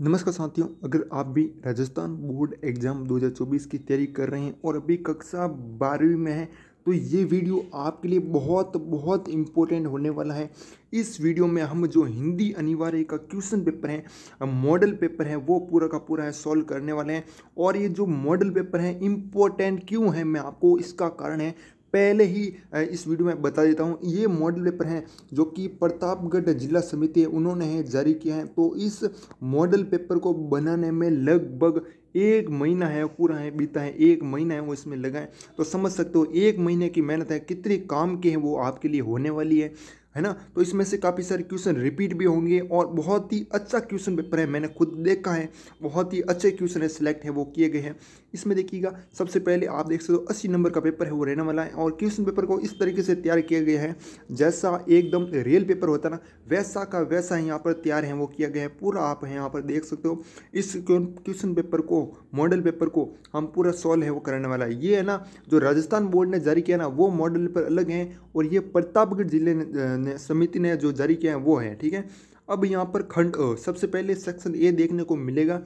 नमस्कार साथियों, अगर आप भी राजस्थान बोर्ड एग्ज़ाम 2024 की तैयारी कर रहे हैं और अभी कक्षा 12वीं में हैं तो ये वीडियो आपके लिए बहुत बहुत इम्पोर्टेंट होने वाला है। इस वीडियो में हम जो हिंदी अनिवार्य का क्वेश्चन पेपर है, मॉडल पेपर है, वो पूरा का पूरा है सॉल्व करने वाले हैं। और ये जो मॉडल पेपर है इम्पोर्टेंट क्यों है, मैं आपको इसका कारण है पहले ही इस वीडियो में बता देता हूँ। ये मॉडल पेपर हैं जो कि प्रतापगढ़ जिला समिति है उन्होंने है जारी किया है। तो इस मॉडल पेपर को बनाने में लगभग 1 महीना है पूरा है बीता है, 1 महीना है वो इसमें लगा है। तो समझ सकते हो 1 महीने की मेहनत है, कितने काम के हैं वो आपके लिए होने वाली है ना। तो इसमें से काफ़ी सारे क्वेश्चन रिपीट भी होंगे और बहुत ही अच्छा क्वेश्चन पेपर है, मैंने खुद देखा है। बहुत ही अच्छे क्वेश्चन है सिलेक्ट है वो किए गए हैं। इसमें देखिएगा सबसे पहले आप देख सकते हो 80 नंबर का पेपर है वो रहने वाला है। और क्वेश्चन पेपर को इस तरीके से तैयार किया गया है जैसा एकदम रियल पेपर होता है ना, वैसा का वैसा यहाँ पर तैयार है वो किया गया है पूरा। आप यहाँ पर देख सकते हो इस क्वेश्चन पेपर को, मॉडल पेपर को हम पूरा सॉल्व है वो करने वाला है। ये है ना जो राजस्थान बोर्ड ने जारी किया ना वो मॉडल पेपर अलग है, और ये प्रतापगढ़ जिले ने समिति ने जो जारी किया है वो है, ठीक है। अब यहाँ पर खंड अ, सबसे पहले सेक्शन ए देखने को मिलेगा।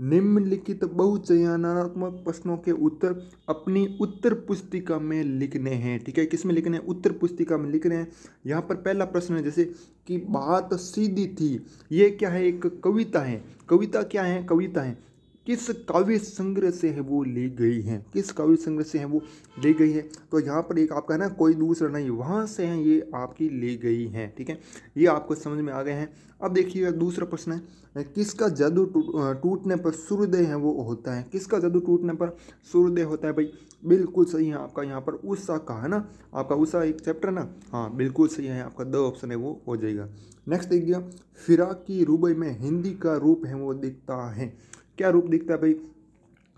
निम्नलिखित बहुचयनात्मक प्रश्नों के उत्तर अपनी उत्तर पुस्तिका में लिखने हैं, ठीक है। किस में लिखने हैं? उत्तर पुस्तिका में लिख रहे हैं। यहाँ पर पहला प्रश्न है जैसे कि बात सीधी थी, ये क्या है? एक कविता है। कविता क्या है? कविता है। किस काव्य संग्रह से है वो ली गई है? किस काव्य संग्रह से है वो ली गई है? तो यहाँ पर एक आपका है ना कोई दूसरा नहीं, वहाँ से है ये आपकी ली गई है, ठीक है। ये आपको समझ में आ गए हैं। अब देखिएगा दूसरा प्रश्न है किसका जादू टूटने पर सूर्योदय है वो होता है? किसका जादू टूटने पर सूर्योदय होता है भाई? बिल्कुल सही है आपका यहाँ पर उषा का, है ना। आपका उषा एक चैप्टर ना, हाँ बिल्कुल सही है आपका, 2 ऑप्शन है वो हो जाएगा। नेक्स्ट देखिए, फिराक की रुबई में हिंदी का रूप है वो दिखता है। क्या रूप दिखता है भाई?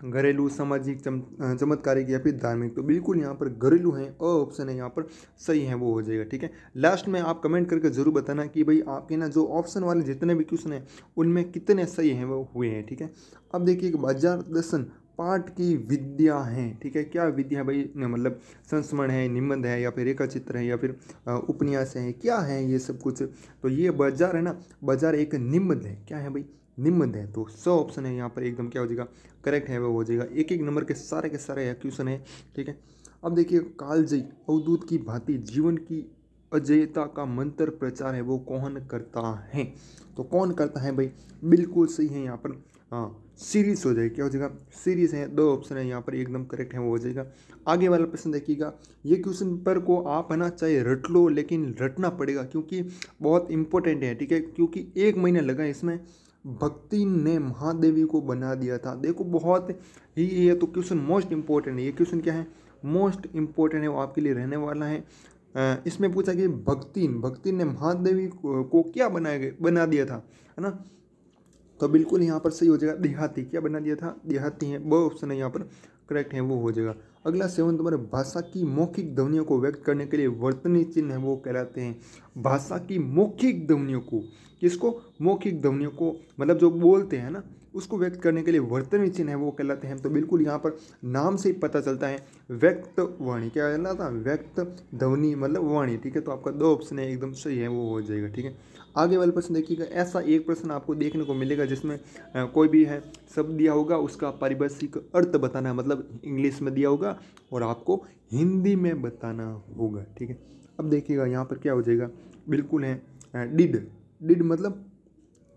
घरेलू, सामाजिक, चमत्कारिक या फिर धार्मिक? तो बिल्कुल यहाँ पर घरेलू है, अ ऑप्शन है यहाँ पर सही है वो हो जाएगा, ठीक है। लास्ट में आप कमेंट करके जरूर बताना कि भाई आपके ना जो ऑप्शन वाले जितने भी क्वेश्चन हैं उनमें कितने सही हैं वो हुए हैं, ठीक है। अब देखिए बाजार दर्शन पाठ की विद्या है, ठीक है। क्या विद्या है भाई? मतलब संस्मरण है, निबंध है, या फिर रेखा चित्र है, या फिर उपन्यास है, क्या है ये सब कुछ? तो ये बाजार है ना, बाजार एक निबंध है। क्या है भाई? निबंध है। तो 100 ऑप्शन है यहाँ पर एकदम क्या हो जाएगा? करेक्ट है वो हो जाएगा। एक एक नंबर के सारे क्वेश्चन है, ठीक है। अब देखिए कालजयी अवधूत की भांति जीवन की अजयता का मंत्र प्रचार है वो कौन करता है? तो कौन करता है भाई? बिल्कुल सही है यहाँ पर, हाँ सीरीज हो जाएगी। क्या हो जाएगा? सीरीज है, 2 ऑप्शन है यहाँ पर एकदम करेक्ट है वो हो जाएगा। आगे वाला प्रश्न देखिएगा, ये क्वेश्चन पर को आप है ना चाहे रट लो लेकिन रटना पड़ेगा क्योंकि बहुत इंपॉर्टेंट है, ठीक है। क्योंकि 1 महीना लगा इसमें। भक्ति ने महादेवी को बना दिया था। देखो बहुत ही ये तो क्वेश्चन मोस्ट इंपॉर्टेंट है। ये क्वेश्चन क्या है? मोस्ट इंपॉर्टेंट है वो आपके लिए रहने वाला है। इसमें पूछा कि भक्ति ने महादेवी को क्या बना दिया था, है ना। तो बिल्कुल यहाँ पर सही हो जाएगा, देहाती। क्या बना दिया था? देहाती है, वो ऑप्शन है यहाँ पर करेक्ट है वो हो जाएगा। अगला 7 नंबर, भाषा की मौखिक ध्वनियों को व्यक्त करने के लिए वर्तनी चिन्ह है वो कहलाते हैं। भाषा की मौखिक ध्वनियों को, किसको? मौखिक ध्वनियों को, मतलब जो बोलते हैं ना उसको व्यक्त करने के लिए वर्तनी चिन्ह है वो कहलाते हैं। तो बिल्कुल यहाँ पर नाम से ही पता चलता है, व्यक्त वाणी। क्या कहलाता है? व्यक्त ध्वनि मतलब वाणी, ठीक है। तो आपका 2 ऑप्शन है एकदम सही है वो हो जाएगा, ठीक है। आगे वाला प्रश्न देखिएगा, ऐसा एक प्रश्न आपको देखने को मिलेगा जिसमें कोई भी है शब्द दिया होगा, उसका पारिभाषिक अर्थ बताना है, मतलब इंग्लिश में दिया होगा और आपको हिंदी में बताना होगा, ठीक है। अब देखिएगा यहाँ पर क्या हो जाएगा? बिल्कुल है डिड मतलब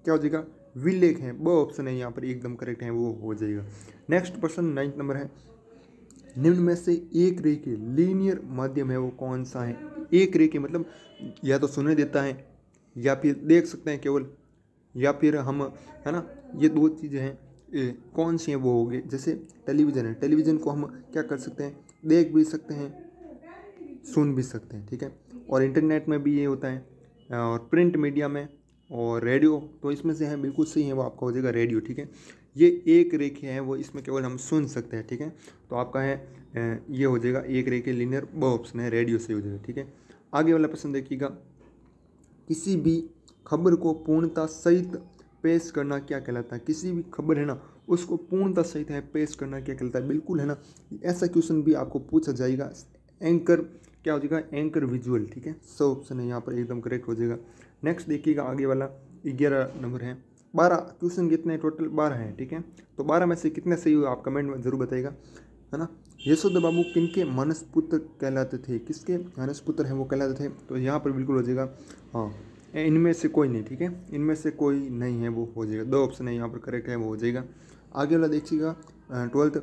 क्या हो जाएगा? विलेख है, वो ऑप्शन है यहाँ पर एकदम करेक्ट है वो हो जाएगा। नेक्स्ट प्रश्न 9 नंबर है, निम्न में से एक रेखीय लीनियर माध्यम है वो कौन सा है? एक रेखीय मतलब या तो सुनने देता है या फिर देख सकते हैं केवल, या फिर हम, है ना, ये 2 चीज़ें हैं। कौन सी हैं वो हो गए? जैसे टेलीविज़न है, टेलीविज़न को हम क्या कर सकते हैं? देख भी सकते हैं, सुन भी सकते हैं, ठीक है। और इंटरनेट में भी ये होता है, और प्रिंट मीडिया में, और रेडियो। तो इसमें से है बिल्कुल सही है वो आपका हो जाएगा रेडियो, ठीक है। ये एक रेखीय है वो, इसमें केवल हम सुन सकते हैं, ठीक है। तो आपका है ये हो जाएगा एक रेखीय लीनियर, वो ऑप्शन है रेडियो से हो जाएगा, ठीक है। आगे वाला प्रश्न देखिएगा, किसी भी खबर को पूर्णता सहित पेश करना क्या कहलाता है? किसी भी खबर है ना उसको पूर्णता सहित है पेश करना क्या कहलाता है? बिल्कुल है ना, ऐसा क्वेश्चन भी आपको पूछा जाएगा। एंकर क्या हो जाएगा? एंकर विजुअल, ठीक है। 100 ऑप्शन है यहाँ पर एकदम करेक्ट हो जाएगा। नेक्स्ट देखिएगा आगे वाला 11 नंबर है, 12 क्वेश्चन कितने टोटल 12 हैं, ठीक है। तो 12 में से कितने सही हुए आप कमेंट में ज़रूर बताइएगा, है ना। यशोदा बाबू किनके मानस पुत्र कहलाते थे, किसके मानस पुत्र हैं वो कहलाते थे, तो यहाँ पर बिल्कुल हो जाएगा हाँ, इनमें से कोई नहीं, ठीक है, इनमें से कोई नहीं है, वो हो जाएगा। 2 ऑप्शन है यहाँ पर करेक्ट है, वो हो जाएगा। आगे वाला देखिएगा 12th,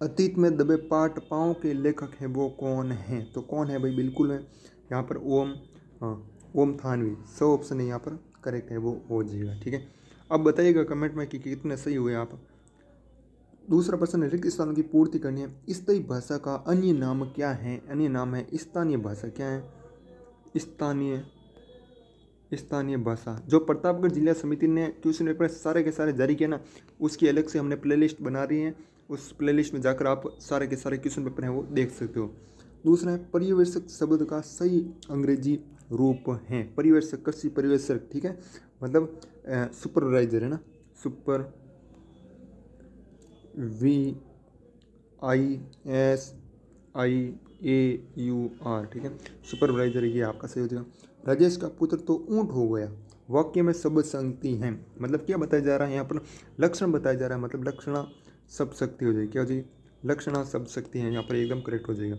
अतीत में दबे पाठ पाँव के लेखक हैं वो कौन है, तो कौन है भाई, बिल्कुल है यहाँ पर ओम, हाँ ओम थानवी। 100 ऑप्शन है यहाँ पर करेक्ट है, वो हो जाएगा, ठीक है। अब बताइएगा कमेंट में कि कितने सही हुए आप। दूसरा प्रश्न है, रिक्त स्थानों की पूर्ति करनी है। स्थायी भाषा का अन्य नाम क्या है, अन्य नाम है स्थानीय भाषा। क्या है स्थानीय भाषा। जो प्रतापगढ़ जिला समिति ने क्वेश्चन पेपर सारे के सारे जारी किया ना, उसकी अलग से हमने प्लेलिस्ट बना रही है, उस प्लेलिस्ट में जाकर आप सारे के सारे क्वेश्चन पेपर हैं वो देख सकते हो। दूसरा है, पर्यवेक्षक शब्द का सही अंग्रेजी रूप है। पर्यवेक्षक कृषि पर्यवेक्षक, ठीक है, मतलब सुपरवाइजर है ना, सुपर VISIAUR, ठीक है, सुपरवाइजर, ये आपका सही हो जाएगा। राजेश का पुत्र तो ऊँट हो गया, वाक्य में सब शक्ति हैं, मतलब क्या बताया जा रहा है यहाँ पर, लक्षण बताया जा रहा है, मतलब लक्षणा सब शक्ति हो जाएगी, क्या हो जाएगी, लक्षणा सब शक्ति हैं, यहाँ पर एकदम करेक्ट हो जाएगा।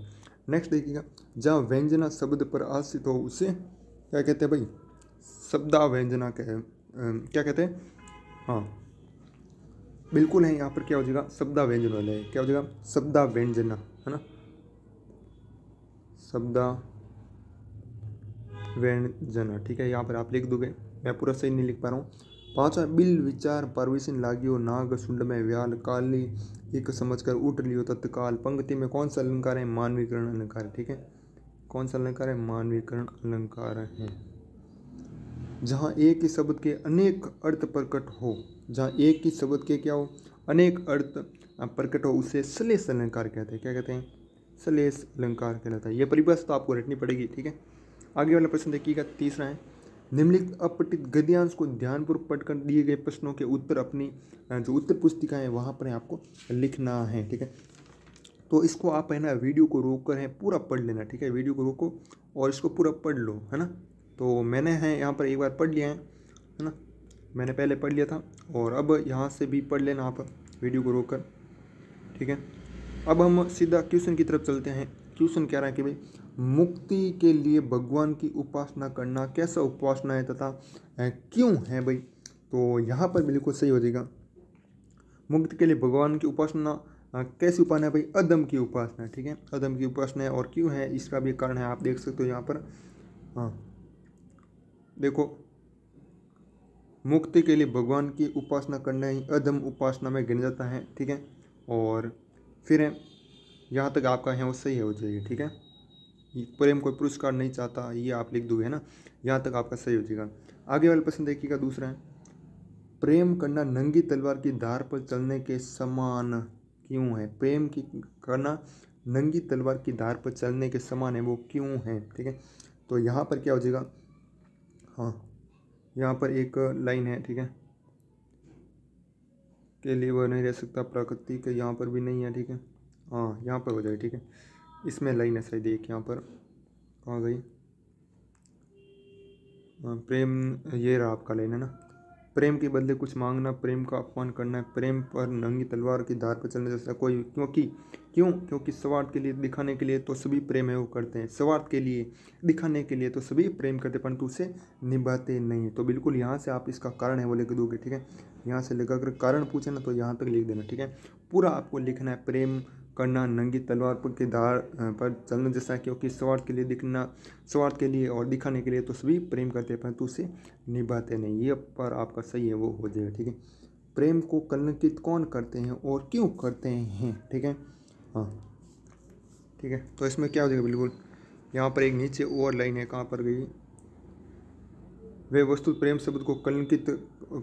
नेक्स्ट देखिएगा, जहाँ व्यंजना शब्द पर आश्रित हो उसे क्या कहते हैं भाई, शब्दा व्यंजना क्या कहते हैं, हाँ बिल्कुल है, यहाँ पर क्या हो जाएगा, शब्दा व्यंजन वाला है, क्या हो जाएगा, शब्दा व्यंजना, है ना, शब्दा व्यंजना, ठीक है। यहाँ पर आप लिख दोगे, मैं पूरा सही नहीं लिख पा रहा हूँ। 5वां, बिल विचार परवेशन लागियो नाग शुंड में व्याल काली एक समझकर उठ लियो तत्काल। पंक्ति में कौन सा अलंकार है, मानवीकरण अलंकार, ठीक है, कौन सा अलंकार है, मानवीकरण अलंकार है। जहाँ एक ही शब्द के अनेक अर्थ प्रकट हो, जहाँ एक ही शब्द के क्या हो, अनेक अर्थ प्रकट हो, उसे श्लेष अलंकार कहते हैं। क्या कहते हैं, श्लेष अलंकार कहलाता है। यह परिभाषा तो आपको रटनी पड़ेगी, ठीक है। आगे वाला प्रश्न देखिएगा, तीसरा है, निम्नलिखित अपठित गद्यांश को ध्यानपूर्वक पढ़कर दिए गए प्रश्नों के उत्तर अपनी जो उत्तर पुस्तिका है वहाँ पर आपको लिखना है, ठीक है। तो इसको आप है ना वीडियो को रोक कर है पूरा पढ़ लेना, ठीक है, वीडियो को रोको और इसको पूरा पढ़ लो, है ना। तो मैंने है यहाँ पर एक बार पढ़ लिया है ना, मैंने पहले पढ़ लिया था, और अब यहाँ से भी पढ़ लेना आप वीडियो को रोक कर, ठीक है। अब हम सीधा क्वेश्चन की तरफ चलते हैं। क्वेश्चन कह रहा है कि भाई मुक्ति के लिए भगवान की उपासना करना कैसा उपासना है तथा क्यों है भाई, तो यहाँ पर बिल्कुल सही हो जाएगा। मुक्ति के लिए भगवान की उपासना कैसी उपासना है भाई, अदम की उपासना, ठीक है, अदम की उपासना है, और क्यों है इसका भी कारण है, आप देख सकते हो यहाँ पर, हाँ देखो, मुक्ति के लिए भगवान की उपासना करना ही अदम उपासना में गिना जाता है, ठीक है। और फिर है यहाँ तक आपका है वो सही हो जाएगा, ठीक है। प्रेम कोई पुरस्कार नहीं चाहता, ये आप लिख दोगे, है ना, यहाँ तक आपका सही हो जाएगा। आगे वाला प्रश्न देखिएगा, दूसरा है, प्रेम करना नंगी तलवार की धार पर चलने के समान क्यों है, प्रेम की करना नंगी तलवार की धार पर चलने के समान है, वो क्यों है, ठीक है। तो यहाँ पर क्या हो जाएगा, हाँ यहाँ पर एक लाइन है, ठीक है, के लिए वह नहीं रह सकता प्रकृति के, यहाँ पर भी नहीं है, ठीक है, हाँ यहाँ पर हो जाए, ठीक है, इसमें लाइन है शायद एक, यहाँ पर कहाँ गई, प्रेम, ये रहा आपका लाइन, है ना, प्रेम के बदले कुछ मांगना, प्रेम का अपमान करना है, प्रेम पर नंगी तलवार की धार पर चलने जैसा कोई, क्योंकि स्वार्थ के लिए दिखाने के लिए तो सभी प्रेम है वो करते हैं, स्वार्थ के लिए दिखाने के लिए तो सभी प्रेम करते हैं परंतु उसे निभाते नहीं। तो बिल्कुल यहाँ से आप इसका कारण है वो लिख दोगे, ठीक है, यहाँ से लेकर अगर कारण पूछे ना तो यहाँ तक लिख देना, ठीक है। पूरा आपको लिखना है, प्रेम करना नंगी तलवार पर के धार पर चलना जैसा, क्योंकि स्वार्थ के लिए दिखना, स्वार्थ के लिए और दिखाने के लिए तो सभी प्रेम करते हैं परंतु उसे निभाते नहीं, ये पर आपका सही है वो हो जाएगा, ठीक है। प्रेम को कलंकित कौन करते हैं और क्यों करते हैं, ठीक है, हाँ ठीक है। तो इसमें क्या हो जाएगा, बिल्कुल यहाँ पर एक नीचे और लाइन है, कहाँ पर गई, वे वस्तु प्रेम शब्द को कलंकित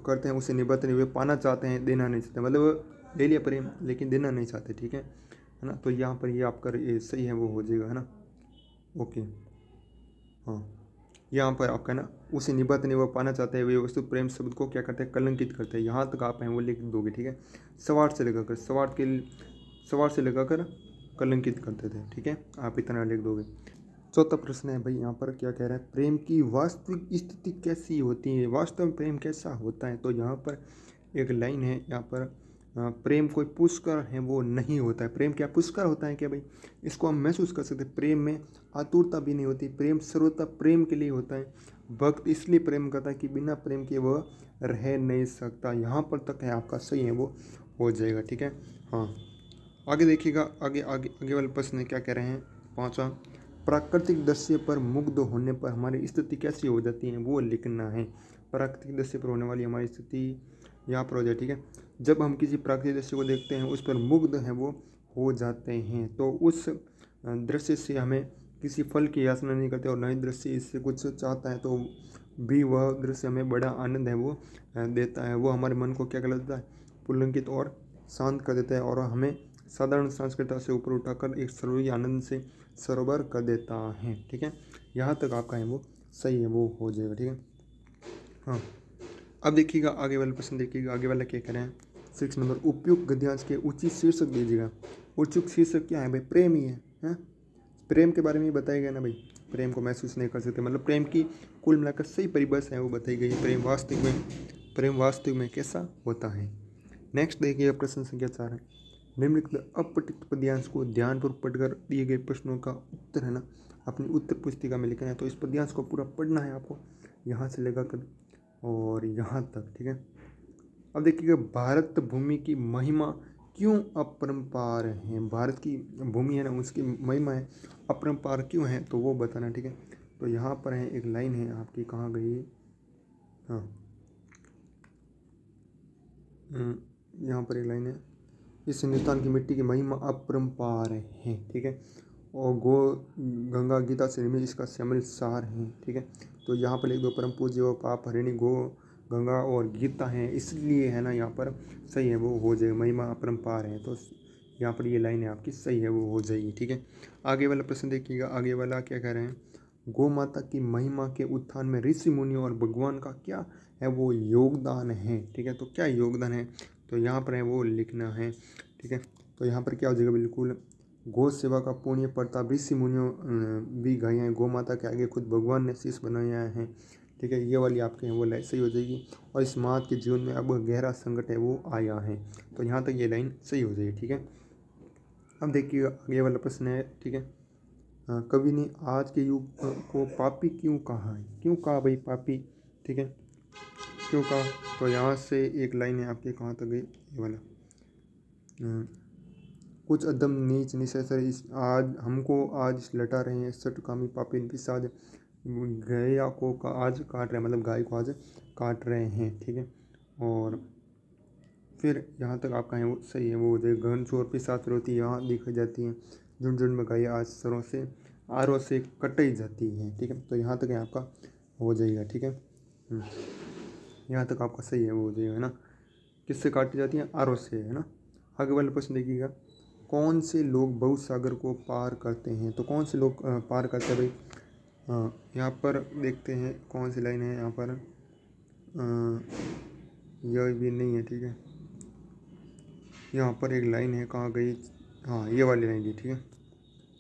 करते हैं, उसे निभाते नहीं, वे पाना चाहते हैं देना नहीं चाहते, मतलब ले लिया प्रेम लेकिन देना नहीं चाहते, ठीक है ना। तो यहाँ पर ये आपका ये सही है वो हो जाएगा, है ना, ओके, हाँ यहाँ पर आपका ना उसे निभाते नहीं, वो पाना चाहते हैं, वे वस्तु प्रेम शब्द को क्या करते हैं, कलंकित करते हैं, यहाँ तक आप हैं वो लिख दोगे, ठीक है। स्वार्थ से लगाकर, स्वार्थ से लगाकर कलंकित करते थे, ठीक है, आप इतना लिख दोगे। चौथा प्रश्न है भाई, यहाँ पर क्या कह रहा है, प्रेम की वास्तविक स्थिति कैसी होती है, वास्तव में प्रेम कैसा होता है। तो यहाँ पर एक लाइन है यहाँ पर, प्रेम कोई पुष्कर है वो नहीं होता है। प्रेम क्या पुष्कर होता है क्या भाई, इसको हम महसूस कर सकते हैं। प्रेम में आतुरता भी नहीं होती, प्रेम सर्वथा प्रेम के लिए होता है। भक्त इसलिए प्रेम करता है कि बिना प्रेम के वह रह नहीं सकता। यहाँ पर तक है आपका सही है वो हो जाएगा, ठीक है। हाँ, आगे देखिएगा, आगे आगे आगे वाले प्रश्न क्या कह रहे हैं, पांचवा, प्राकृतिक दृश्य पर मुग्ध होने पर हमारी स्थिति कैसी हो जाती है वो लिखना है। प्राकृतिक दृश्य पर होने वाली हमारी स्थिति यहाँ पर हो जाए, ठीक है। जब हम किसी प्राकृतिक दृश्य को देखते हैं, उस पर मुग्ध हैं वो हो जाते हैं, तो उस दृश्य से हमें किसी फल की याचना नहीं करते, और नए दृश्य इससे कुछ चाहता है तो भी वह दृश्य हमें बड़ा आनंद है वो देता है। वो हमारे मन को क्या कर देता है, पुलकित और शांत कर देता है, और हमें साधारण संस्कृति से ऊपर उठाकर एक सर्वोच्च आनंद से सरोवर कर देता है, ठीक है। यहाँ तक आपका है वो सही है वो हो जाएगा, ठीक है। हाँ, अब देखिएगा आगे वाला प्रश्न, देखिएगा आगे वाला क्या कह रहे हैं, 6 नंबर, उपयुक्त गद्यांश के उचित शीर्षक दीजिएगा। उपयुक्त शीर्षक क्या है भाई, प्रेम ही है? प्रेम के बारे में बताया गया ना भाई, प्रेम को महसूस नहीं कर सकते, मतलब प्रेम की कुल मिलाकर सही परिभाषा है वो बताई गई है। प्रेम वास्तविक में कैसा होता है। नेक्स्ट देखिए प्रश्न संख्या 4 है, निम्नलिखित अपठित पद्यांश को ध्यानपूर्वक पढ़कर दिए गए प्रश्नों का उत्तर है ना अपनी उत्तर पुस्तिका में लिखना है। तो इस पद्यांश को पूरा पढ़ना है आपको, यहाँ से लेकर कर और यहाँ तक, ठीक है। अब देखिएगा, भारत भूमि की महिमा क्यों अपरंपार है, भारत की भूमि है ना उसकी महिमा है अपरंपार क्यों है, तो वो बताना, ठीक है। तो यहाँ पर है एक लाइन है आपकी, कहाँ गई, हाँ यहाँ पर एक लाइन है, इस हिंदुस्तान की मिट्टी की महिमा अपरंपार है, ठीक है। और गो गंगा गीता से में इसका सम्मिलित सार है, ठीक है। तो यहाँ पर एक दो परम पूज्य व पाप हरिणी गो गंगा और गीता है, इसलिए है ना यहाँ पर सही है वो हो जाएगा, महिमा अपरंपार है। तो यहाँ पर ये लाइन है आपकी सही है वो हो जाएगी, ठीक है। आगे वाला प्रश्न देखिएगा, आगे वाला क्या कह रहे हैं, गौ माता की महिमा के उत्थान में ऋषि मुनियों और भगवान का क्या है वो योगदान है, ठीक है। तो क्या योगदान है, तो यहाँ पर है वो लिखना है, ठीक है। तो यहाँ पर क्या हो जाएगा, बिल्कुल गौ सेवा का पुण्य प्रताप ऋषि मुनियों भी गए हैं, गौ माता के आगे खुद भगवान ने शीश बनाया है, ठीक है। ये वाली आपके हैं वो लाइन सही हो जाएगी, और इस मात के जीवन में अब गहरा संकट है वो आया है, तो यहाँ तक ये लाइन सही हो जाएगी, ठीक है। अब देखिएगा आगे वाला प्रश्न है, ठीक है, कवि ने आज के युग को पापी क्यों कहा है, क्यों कहा भाई पापी, ठीक है, क्यों कहा। तो यहाँ से एक लाइन है आपके, कहाँ तक गई ये वाला, कुछ अदम नीच निशाचर इस आज हमको आज लटा रहे हैं, सटकामी पापी पिशाच गया को का आज काट रहे हैं, मतलब गाय को आज काट रहे हैं, ठीक है। और फिर यहाँ तक आपका है वो सही है वो हो जाएगा, घन चोर पिशाच रोती यहाँ दिखाई जाती है, झुंड झुंड में गाय आज सरों से आरों से कटाई जाती है, ठीक है। तो यहाँ तक है आपका हो जाएगा, ठीक है। यहाँ तक आपका सही है वो हो जाएगा, है ना, किससे काटी जाती है, आरों से, है ना। आगे वाला प्रश्न देखिएगा, कौन से लोग भव सागर को पार करते हैं, तो कौन से लोग पार करते हैं भाई, यहाँ पर देखते हैं कौन सी लाइन है यहाँ पर, यह भी नहीं है, ठीक है। यहाँ पर एक लाइन है, कहाँ गई, हाँ ये वाली लाइन थी, ठीक है,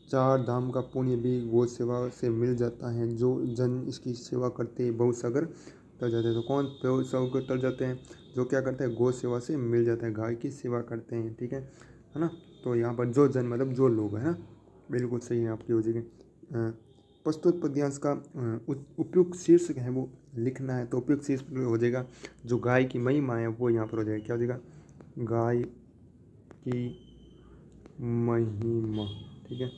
4 धाम का पुण्य भी गौ सेवा से मिल जाता है, जो जन इसकी सेवा करते हैं भव सागर तर जाते हैं। तो कौन भव सागर तर जाते हैं, जो क्या करते हैं गौ सेवा से मिल जाता है, गाय की सेवा करते हैं, ठीक है ना। तो यहाँ पर जो जन मतलब जो लोग है ना, बिल्कुल सही है आपकी हो जाएगी। प्रस्तुत पद्यांश का उपयुक्त शीर्षक है वो लिखना है। तो उपयुक्त शीर्षक हो जाएगा जो गाय की महिमा है वो यहाँ पर हो जाएगा, क्या हो जाएगा, गाय की महिमा, ठीक है।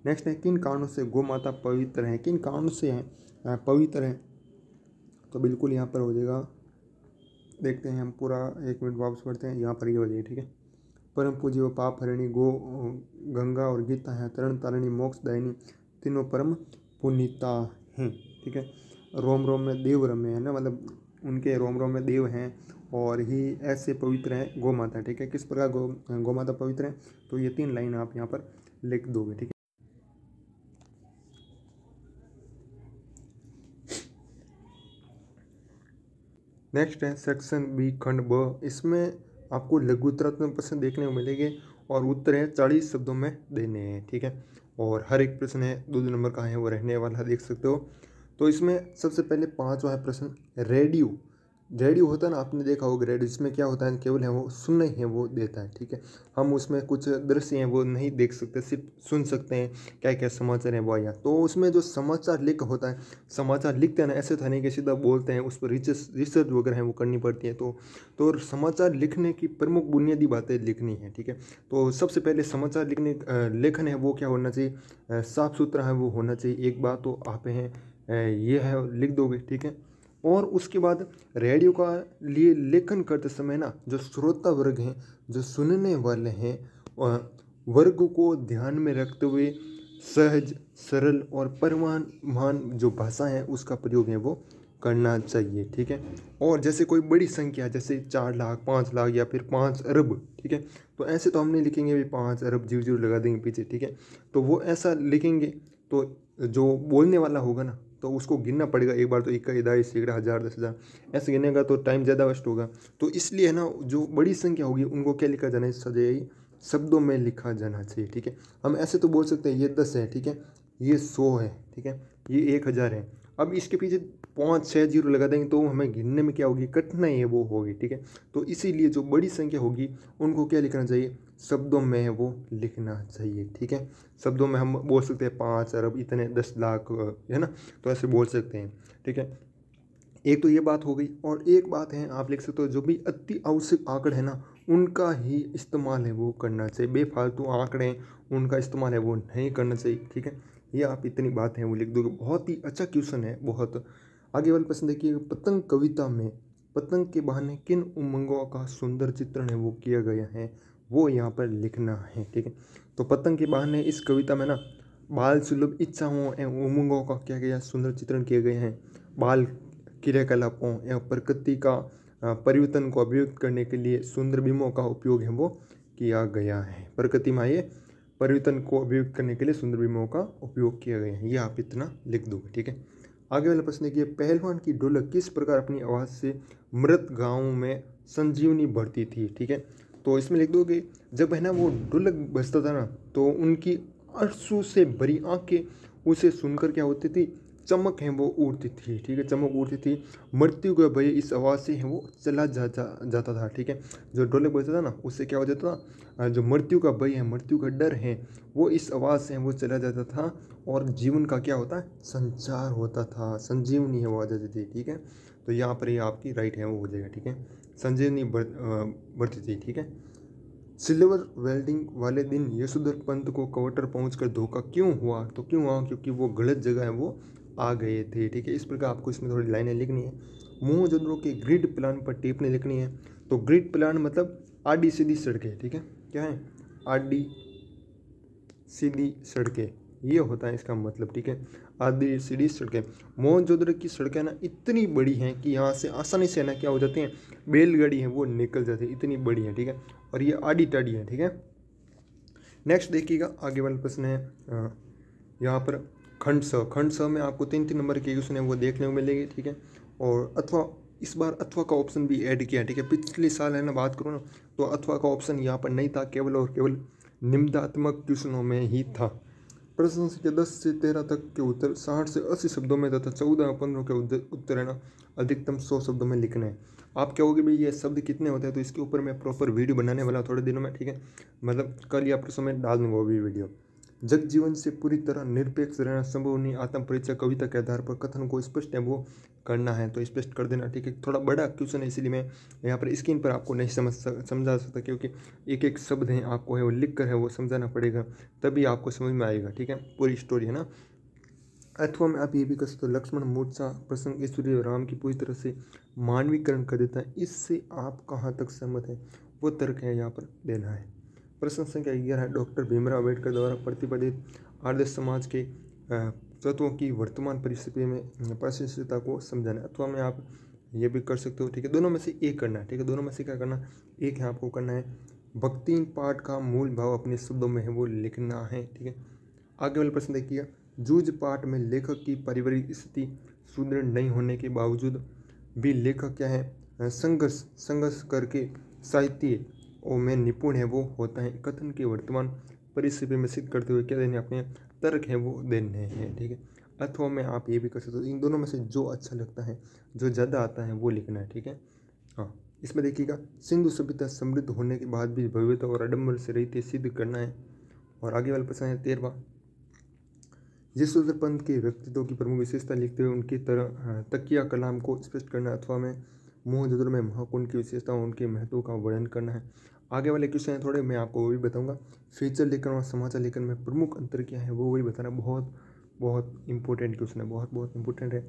नेक्स्ट है, किन कारणों से गौ माता पवित्र है, किन कारणों से है पवित्र है, तो बिल्कुल यहाँ पर हो जाएगा, देखते हैं हम पूरा, 1 मिनट वापस पढ़ते हैं, यहाँ पर ये हो जाएगा, ठीक है। परम पूज्य व पाप हरिणी गो गंगा और गीता है, तरण तारिणी मोक्षदायिनी तीनों परम पुनीता हैं, ठीक है। रोम रोम में देव रमे है ना, मतलब उनके रोम रोम में देव हैं, और ही ऐसे पवित्र है गौ माता, ठीक है। किस प्रकार गौ माता पवित्र है, तो ये 3 लाइन आप यहाँ पर लिख दोगे, ठीक है। नेक्स्ट है सेक्शन बी खंड ब, इसमें आपको लघुतरात्मक प्रश्न देखने को मिलेंगे, और उत्तर है 40 शब्दों में देने हैं, ठीक है। और हर एक प्रश्न है 2 नंबर का है वो रहने वाला, देख सकते हो। तो इसमें सबसे पहले 5वां है प्रश्न, रेडियो। रेडियो होता है ना, आपने देखा होगा रेडियो, इसमें क्या होता है, केवल है वो सुनने है वो देता है, ठीक है। हम उसमें कुछ दृश्य हैं वो नहीं देख सकते, सिर्फ सुन सकते हैं क्या क्या समाचार हैं वो आया। तो उसमें जो समाचार लिख होता है, समाचार लिखते हैं ना, ऐसे था नहीं कि सीधा बोलते हैं, उस पर रिसर्च वगैरह है वो करनी पड़ती है। तो समाचार लिखने की प्रमुख बुनियादी बातें लिखनी है, ठीक है। तो सबसे पहले समाचार लिखने लेखन है वो क्या होना चाहिए, साफ सुथरा है वो होना चाहिए। एक बात तो आप हैं ये है लिख दोगे, ठीक है। और उसके बाद रेडियो का लिए लेखन करते समय ना, जो श्रोता वर्ग हैं, जो सुनने वाले हैं, वर्ग को ध्यान में रखते हुए सहज, सरल और परिमाण जो भाषा है उसका प्रयोग है वो करना चाहिए, ठीक है। और जैसे कोई बड़ी संख्या, जैसे 4 लाख, 5 लाख या फिर 5 अरब, ठीक है, तो ऐसे तो हम नहीं लिखेंगे भी 5 अरब, जीरो जीरो लगा देंगे पीछे, ठीक है। तो वो ऐसा लिखेंगे तो जो बोलने वाला होगा ना, तो उसको गिनना पड़ेगा एक बार, तो 21, 22, सैकड़ा, 1000, 10,000 ऐसे गिनेगा तो टाइम ज़्यादा वेस्ट होगा। तो इसलिए है ना, जो बड़ी संख्या होगी उनको क्या लिखा जाना चाहिए, शब्दों में लिखा जाना चाहिए, ठीक है। हम ऐसे तो बोल सकते हैं ये 10 है, ठीक है, ये 100 है, ठीक है, ये 1000 है। अब इसके पीछे 5, 6 जीरो लगा देंगे तो हमें गिनने में क्या होगी, कठिनाई है वो होगी, ठीक है। तो इसीलिए जो बड़ी संख्या होगी उनको क्या लिखना चाहिए, शब्दों में है वो लिखना चाहिए, ठीक है। शब्दों में हम बोल सकते हैं 5 अरब, इतने 10 लाख, है ना, तो ऐसे बोल सकते हैं, ठीक है। एक तो ये बात हो गई। और एक बात है, आप लिख सकते हो जो भी अति आवश्यक आंकड़े हैं ना उनका ही इस्तेमाल है वो करना चाहिए, बेफालतू आंकड़े उनका इस्तेमाल है वो नहीं करना चाहिए, ठीक है। ये आप इतनी बात है वो लिख दोगे। बहुत ही अच्छा क्वेश्चन है, बहुत। आगे वाला प्रश्न देखिए, पतंग कविता में पतंग के बहाने किन उमंगों का सुंदर चित्रण है वो किया गया है, वो यहाँ पर लिखना है, ठीक है। तो पतंग के बहाने इस कविता में ना बाल सुलभ इच्छाओं एवं उमंगों का क्या गया, सुंदर चित्रण किए गए हैं। बाल क्रियाकलापों एवं प्रकृति का परिवर्तन को अभिव्यक्त करने के लिए सुंदर बिंबों का उपयोग है वो किया गया है। प्रकृति में ये परिवर्तन को अभिव्यक्त करने के लिए सुंदर बिंबों का उपयोग किया गया है, ये आप इतना लिख दोगे, ठीक है। आगे वाला प्रश्न देखिए, पहलवान की ढोलक किस प्रकार अपनी आवाज़ से मृत गाँव में संजीवनी भरती थी, ठीक है। तो इसमें लिख दोगे, जब है ना वो ढोलक बजता था ना, तो उनकी आंसू से भरी आंखें उसे सुनकर क्या होती थी, चमक है वो उड़ती थी, ठीक है, चमक उड़ती थी। मृत्यु का भय इस आवाज़ से है वो चला जाता था, ठीक है। जो ढोलक बजता था ना उससे क्या हो जाता था, जो मृत्यु का भय है, मृत्यु का डर है, वो इस आवाज़ से वो चला जाता था। और जीवन का क्या होता है, संचार होता था, संजीवनी है वो आ जाती थी, ठीक है। तो यहाँ पर ये आपकी राइट है वो हो जाएगा, ठीक है, संजीवनी बढ़ती थी, ठीक है। सिल्वर वेल्डिंग वाले दिन यशोधर पंत को क्वार्टर पहुंचकर धोखा क्यों हुआ, तो क्यों हुआ, क्योंकि वो गलत जगह है वो आ गए थे, ठीक है। इस प्रकार आपको इसमें थोड़ी लाइनें लिखनी है। मोहनजोदड़ो के ग्रिड प्लान पर टिप्पणी लिखनी है। तो ग्रिड प्लान मतलब आड़ी सीधी सड़कें, ठीक है, क्या है, आड़ी सीधी सड़कें, ये होता है इसका मतलब, ठीक है, आधी सीधी सड़कें। मोहनजोदड़ो की सड़कें ना इतनी बड़ी हैं कि यहाँ से आसानी से ना क्या हो जाती हैं, बैलगाड़ी है वो निकल जाती है, इतनी बड़ी है, ठीक है। और ये आड़ी टाड़ी है, ठीक है। नेक्स्ट देखिएगा, आगे वाला प्रश्न है यहाँ पर खंड स में आपको 3 नंबर के क्वेश्चन है वो देखने को मिलेगी, ठीक है। और अथवा, इस बार अथवा का ऑप्शन भी ऐड किया, ठीक है। पिछले साल है ना बात करूँ ना, तो अथवा का ऑप्शन यहाँ पर नहीं था, केवल और केवल निम्नात्मक क्वेश्चनों में ही था। प्रश्न संख्या 10 से 13 तक के उत्तर 60 से 80 शब्दों में तथा 14 और 15 के उत्तर है ना अधिकतम 100 शब्दों में लिखने हैं। आप कहोगे भाई ये शब्द कितने होते हैं, तो इसके ऊपर मैं प्रॉपर वीडियो बनाने वाला थोड़े दिनों में, ठीक है, मतलब कल या परसों में डाल दूंगा वो भी वीडियो। जग जीवन से पूरी तरह निरपेक्ष रहना संभव नहीं, आत्म परिचय कविता के आधार पर कथन को स्पष्ट है वो करना है, तो स्पष्ट कर देना, ठीक है। थोड़ा बड़ा क्वेश्चन है इसीलिए मैं यहाँ पर स्क्रीन पर आपको नहीं समझा सकता, क्योंकि एक एक शब्द है आपको है वो लिख कर है वो समझाना पड़ेगा, तभी आपको समझ में आएगा, ठीक है, पूरी स्टोरी, है ना। अथवा में आप ये भी कर सकते हो, लक्ष्मण मूर्छा प्रसंग ईश्वरीय और राम की पूरी तरह से मानवीकरण कर देता है, इससे आप कहाँ तक सहमत हैं, वो तर्क है यहाँ पर देना है। प्रश्न संख्या 11 है, डॉक्टर भीमराव अम्बेडकर द्वारा प्रतिपादित आदर्श समाज के तत्वों की वर्तमान परिस्थिति में प्रासंगिकता को समझाना। अथवा में आप ये भी कर सकते हो, ठीक है, दोनों में से एक करना है, ठीक है, दोनों में से क्या करना, एक है आपको करना है भक्ति पाठ का मूल भाव अपने शब्दों में है वो लिखना है, ठीक है। आगे वाला प्रश्न देखिए, जूझ पाठ में लेखक की पारिवारिक स्थिति सुदृढ़ नहीं होने के बावजूद भी लेखक क्या है, संघर्ष करके साहित्य और में निपुण है वो होता है। कथन के वर्तमान परिस्थिति में सिद्ध करते हुए क्या देने अपने तर्क है वो देने हैं, ठीक है। अथवा में आप ये भी कर सकते हो, इन दोनों में से जो अच्छा लगता है, जो ज़्यादा आता है वो लिखना है, ठीक है। हाँ, इसमें देखिएगा, सिंधु सभ्यता समृद्ध होने के बाद भी भव्यता और आडंबर से रहित सिद्ध करना है। और आगे वाला प्रश्न है 13वां, यशोधर पंत के व्यक्तित्व की प्रमुख विशेषता लिखते हुए उनकी तरह तकिया कलाम को स्पष्ट करना है। अथवा में मोहनजोदड़ो में महाकुंड की विशेषताओं उनके महत्व का वर्णन करना है। आगे वाले क्वेश्चन हैं थोड़े, मैं आपको वो भी बताऊंगा। फीचर लेखन और समाचार लेखन में प्रमुख अंतर क्या है वो वही बताना। बहुत बहुत इंपॉर्टेंट क्वेश्चन है, बहुत बहुत इंपॉर्टेंट है।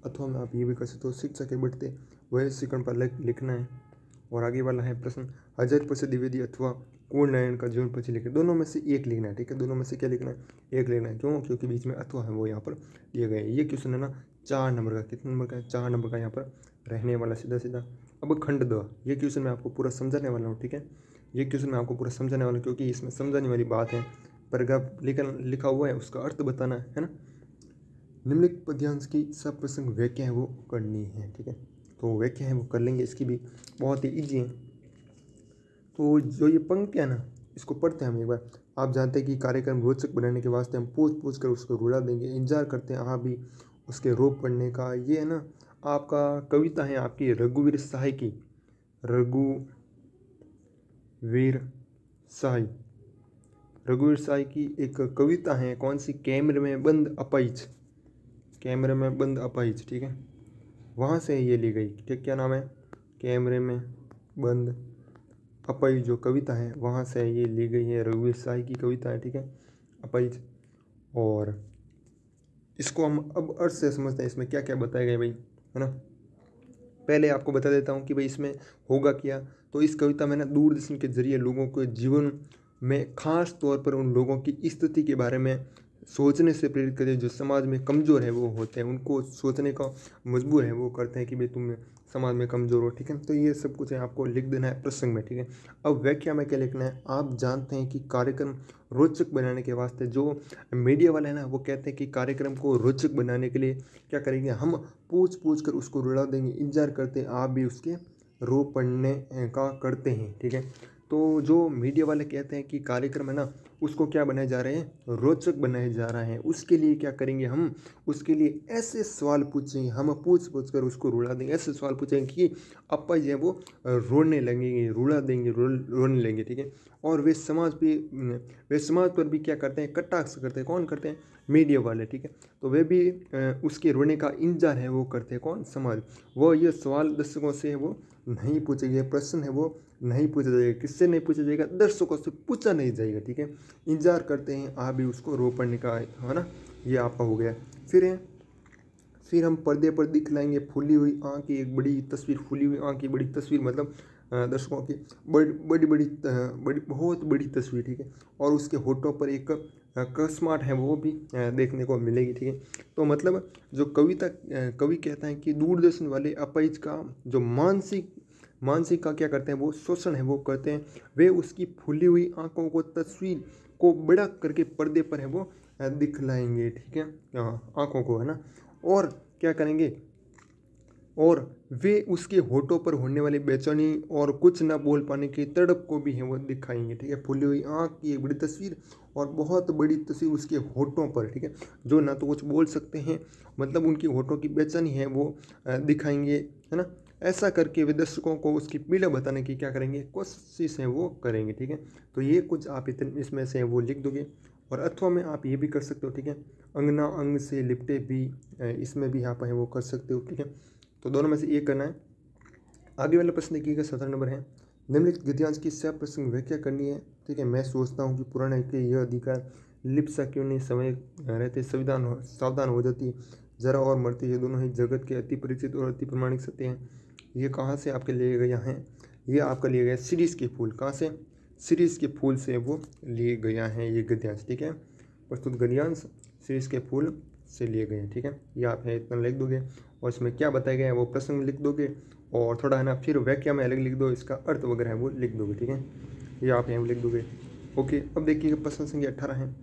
अथवा में आप ये भी कर सकते हो, शिक्षा के बढ़ते वह शिक्षण पर लिखना है। और आगे वाला है प्रश्न, हजार प्रसाद द्विवेदी अथवा कुल नारायण का जीवन परिचय लिखना, दोनों में से एक लिखना है, ठीक है। दोनों में से क्या लिखना है? एक लिखना है। क्यों? क्योंकि बीच में अथवा है वो यहाँ पर दिए गए। ये क्वेश्चन है ना 4 नंबर का, कितने नंबर का है? 4 नंबर का यहाँ पर रहने वाला सीधा सीधा। अब खंड 2, ये क्वेश्चन मैं आपको पूरा समझाने वाला हूँ, ठीक है। ये क्वेश्चन मैं आपको पूरा समझाने वाला हूँ क्योंकि इसमें समझाने वाली बात है। पैराग्राफ लिखा हुआ है, उसका अर्थ बताना है ना। निम्नलिखित पद्यांश की सप्रसंग व्याख्या है वो करनी है, ठीक है। तो व्याख्या है वो कर लेंगे, इसकी भी बहुत ही ईजी है। तो जो ये पंक्तियाँ ना, इसको पढ़ते हैं हम एक बार। आप जानते हैं कि कार्यक्रम रोचक बनाने के वास्ते हम पूछ कर उसको रुला देंगे, इंतजार करते हैं आप भी उसके रोप पढ़ने का। ये है ना आपका कविता है आपकी रघुवीर साय की, रघुवीर साय, रघुवीर साय की एक कविता है। कौन सी? कैमरे में बंद अपाइज, कैमरे में बंद अपाइज, ठीक है। वहाँ से ये ली गई, ठीक। क्या नाम है? कैमरे में बंद अपाइज जो कविता है वहाँ से ये ली गई है, रघुवीर साय की कविता है, ठीक है, अपाइज। और इसको हम अब अर्थ से समझते हैं, इसमें क्या क्या बताया गया भाई, है ना। पहले आपको बता देता हूँ कि भाई इसमें होगा क्या। तो इस कविता में ना दूरदर्शन के जरिए लोगों को जीवन में खास तौर पर उन लोगों की स्थिति के बारे में सोचने से प्रेरित करते हैं जो समाज में कमज़ोर है वो होते हैं, उनको सोचने का मजबूर है वो करते हैं कि भाई तुम समाज में कमज़ोर हो, ठीक है। तो ये सब कुछ है आपको लिख देना है प्रसंग में, ठीक है। अब व्याख्या में क्या लिखना है? आप जानते हैं कि कार्यक्रम रोचक बनाने के वास्ते जो मीडिया वाले हैं ना वो कहते हैं कि कार्यक्रम को रोचक बनाने के लिए क्या करेंगे, हम पूछ कर उसको रुला देंगे, इंतजार करते हैं आप भी उसके रो पढ़ने का करते हैं, ठीक है। तो जो मीडिया वाले कहते हैं कि कार्यक्रम है ना उसको क्या बनाए जा रहे हैं, रोचक बनाए जा रहे हैं, उसके लिए क्या करेंगे हम, उसके लिए ऐसे सवाल पूछेंगे, हम पूछ कर उसको रुला देंगे। ऐसे सवाल पूछेंगे कि अपा जो है वो रोने लगेंगे, रुला देंगे, रोने लगेंगे, ठीक है। और वे समाज पर भी क्या करते हैं, कटाक्ष करते हैं। कौन करते हैं? मीडिया वाले, ठीक है। तो वे भी उसके रोने का इंतजार है वो करते हैं। कौन? समाज। वो ये सवाल दर्शकों से वो नहीं पूछेंगे, प्रश्न है वो नहीं पूछा जाएगा। किससे नहीं पूछा जाएगा? दर्शकों से पूछा नहीं जाएगा, ठीक है। इंतजार करते हैं आप भी उसको रो पढ़ने का, है ना। ये आपका हो गया। फिर हम पर्दे पर दिखलाएंगे फूली हुई आँख की एक बड़ी तस्वीर, फूली हुई आँख की बड़ी तस्वीर मतलब दर्शकों की बड़ी बहुत बड़ी तस्वीर, ठीक है। और उसके होठों पर एक कसमाट है वो भी देखने को मिलेगी, ठीक है। तो मतलब जो कवि कहता है कि दूरदर्शन वाले अपाइज का जो मानसिक का क्या करते हैं, वो शोषण है वो करते हैं। वे उसकी फूली हुई आंखों को, तस्वीर को बड़ा करके पर्दे पर है वो दिखलाएंगे, ठीक है, आंखों को, है ना। और क्या करेंगे, और वे उसके होठों पर होने वाली बेचैनी और कुछ ना बोल पाने की तड़प को भी है वो दिखाएंगे, ठीक है। फूली हुई आँख की एक बड़ी तस्वीर और बहुत बड़ी तस्वीर उसके होठों पर, ठीक है, जो ना तो कुछ बोल सकते हैं, मतलब उनकी होठों की बेचैनी है वो दिखाएंगे, है ना। ऐसा करके वे दर्शकों को उसकी पीड़ा बताने की क्या करेंगे, कोशिश है वो करेंगे, ठीक है। तो ये कुछ आप इसमें से वो लिख दोगे। और अथवा में आप ये भी कर सकते हो, ठीक है, अंगना अंग से लिपटे भी, इसमें भी आप है वो कर सकते हो, ठीक है। तो दोनों में से एक करना है। आगे वाला प्रश्न देखिएगा 17 नंबर है, निम्नलिखित गद्यांश की सप्रसंग व्याख्या करनी है, ठीक है। मैं सोचता हूँ कि पुराने के यह अधिकार लिप्सा क्यों नहीं समय रहते सावधान हो जाती, जरा और मरती है, दोनों ही जगत के अति परिचित और अति प्रमाणिक सत्य हैं। ये कहाँ से आपके लिए गया है? ये आपका लिए गया सीरीज के फूल। कहाँ से? सीरीज के फूल से वो लिए गया है ये गद्यांश, ठीक है। प्रस्तुत गद्यांश सीरीज के फूल से लिए गए हैं, ठीक है। ये आप है इतना लिख दोगे और इसमें क्या बताया गया है वो प्रसंग लिख दोगे और थोड़ा है ना फिर व्याख्या में अलग लिख दो, इसका अर्थ वगैरह है वो लिख दोगे, ठीक है। ये आप यहाँ लिख दोगे। ओके, अब देखिएगा प्रश्न संख्या 18 है,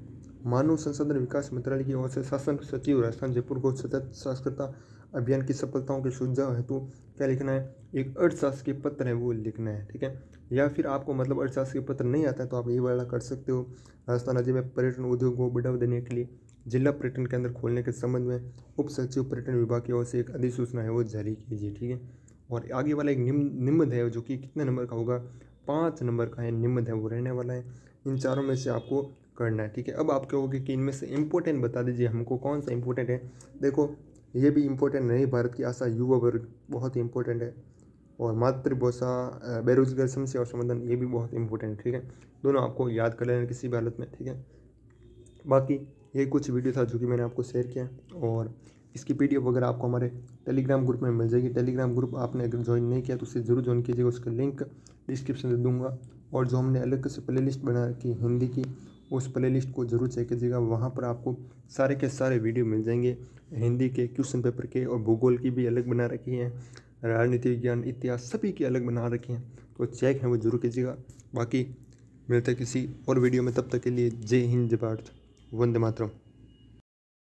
मानव संसाधन विकास मंत्रालय की ओर से शासन सचिव राजस्थान जयपुर को सतत साक्षरता अभियान की सफलताओं के सुझाव हेतु क्या लिखना है, एक अर्थशास्त्री पत्र है वो लिखना है, ठीक है। या फिर आपको मतलब अर्थशास्त्री पत्र नहीं आता है तो आप ये वाला कर सकते हो। राजस्थान राज्य में पर्यटन उद्योग को बढ़ावा देने के लिए जिला पर्यटन केंद्र खोलने के संबंध में उप सचिव पर्यटन विभाग की ओर से एक अधिसूचना है वो जारी कीजिए, ठीक है। और आगे वाला एक निम्न है जो कि कितने नंबर का होगा, 5 नंबर का है, निम्न है वो रहने वाला है। इन चारों में से आपको करना है, ठीक है। अब आप कहोगे कि इनमें से इम्पोर्टेंट बता दीजिए हमको कौन सा इम्पोर्टेंट है। देखो ये भी इम्पोर्टेंट नहीं, भारत की आशा युवा वर्ग बहुत ही इंपॉर्टेंट है, और मातृभाषा बेरोजगार समस्या और समाधान ये भी बहुत इंपॉर्टेंट है, ठीक है। दोनों आपको याद कर लेना किसी भी हालत में, ठीक है। बाकी ये कुछ वीडियो था जो कि मैंने आपको शेयर किया, और इसकी पीडीएफ वगैरह आपको हमारे टेलीग्राम ग्रुप में मिल जाएगी। टेलीग्राम ग्रुप आपने अगर ज्वाइन नहीं किया तो उसे ज़रूर ज्वाइन कीजिएगा, उसका लिंक डिस्क्रिप्शन में दूंगा। और जो हमने अलग से प्ले लिस्ट बना रखी हिंदी की, उस प्ले लिस्ट को जरूर चेक कीजिएगा। वहाँ पर आपको सारे के सारे वीडियो मिल जाएंगे, हिंदी के, क्वेश्चन पेपर के, और भूगोल की भी अलग बना रखी है, राजनीति विज्ञान, इतिहास सभी की अलग बना रखी हैं, तो चेक है वो जरूर कीजिएगा। बाकी मिलते हैं किसी और वीडियो में, तब तक के लिए जय हिंद, जय भारत, वंदे मातरम।